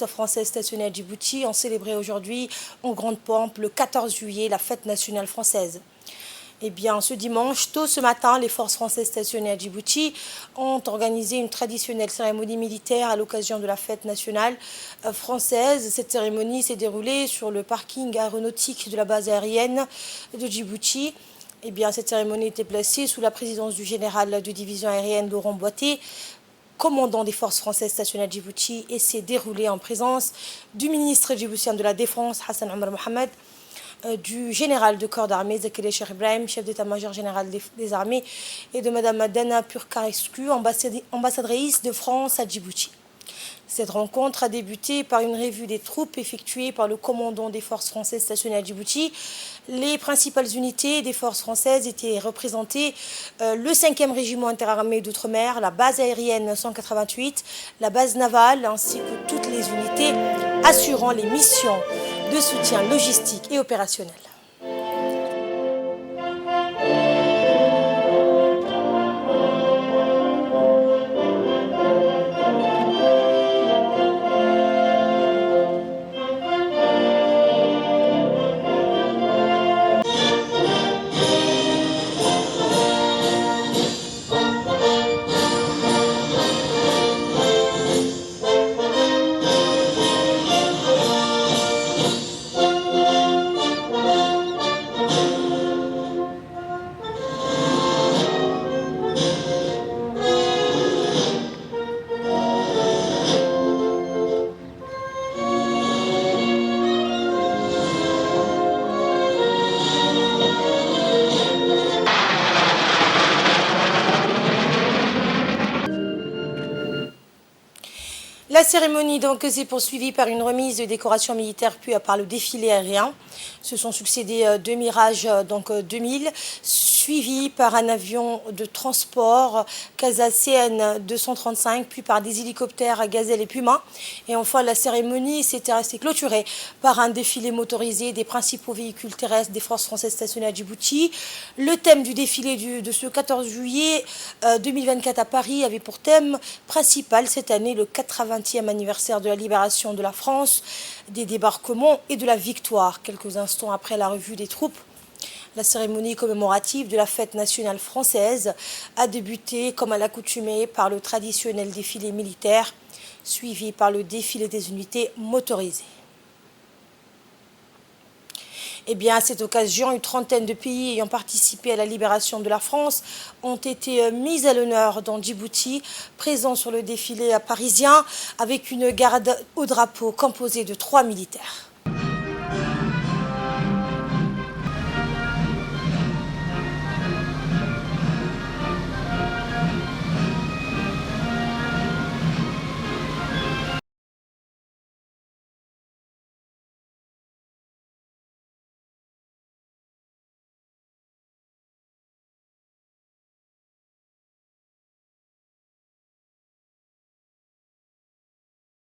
Françaises stationnées à Djibouti ont célébré aujourd'hui en grande pompe le 14 juillet la fête nationale française. Eh bien, ce dimanche, tôt ce matin, les forces françaises stationnées à Djibouti ont organisé une traditionnelle cérémonie militaire à l'occasion de la fête nationale française. Cette cérémonie s'est déroulée sur le parking aéronautique de la base aérienne de Djibouti. Eh bien, cette cérémonie était placée sous la présidence du général de division aérienne Laurent Boité, commandant des forces françaises stationnées à Djibouti, et s'est déroulé en présence du ministre djiboutien de la Défense, Hassan Omar Mohamed, du général de corps d'armée, Zakele Cheikh Ibrahim, chef d'état-major général des armées, et de Mme Dana Purkarescu, ambassadrice de France à Djibouti. Cette rencontre a débuté par une revue des troupes effectuée par le commandant des forces françaises stationnées à Djibouti. Les principales unités des forces françaises étaient représentées le 5e régiment interarmé d'outre-mer, la base aérienne 188, la base navale, ainsi que toutes les unités assurant les missions de soutien logistique et opérationnel. La cérémonie donc s'est poursuivie par une remise de décorations militaires puis par le défilé aérien. Se sont succédés deux Mirage 2000, suivis par un avion de transport Casa CN 235, puis par des hélicoptères Gazelle et Puma. Et enfin, la cérémonie s'était restée clôturée par un défilé motorisé des principaux véhicules terrestres des forces françaises stationnées à Djibouti. Le thème du défilé de ce 14 juillet 2024 à Paris avait pour thème principal cette année le 80e anniversaire de la libération de la France, des débarquements et de la victoire. Quelques instants après la revue des troupes, la cérémonie commémorative de la fête nationale française a débuté, comme à l'accoutumée, par le traditionnel défilé militaire, suivi par le défilé des unités motorisées. Eh bien, à cette occasion, une trentaine de pays ayant participé à la libération de la France ont été mis à l'honneur dans Djibouti, présents sur le défilé parisien, avec une garde au drapeau composée de 3 militaires.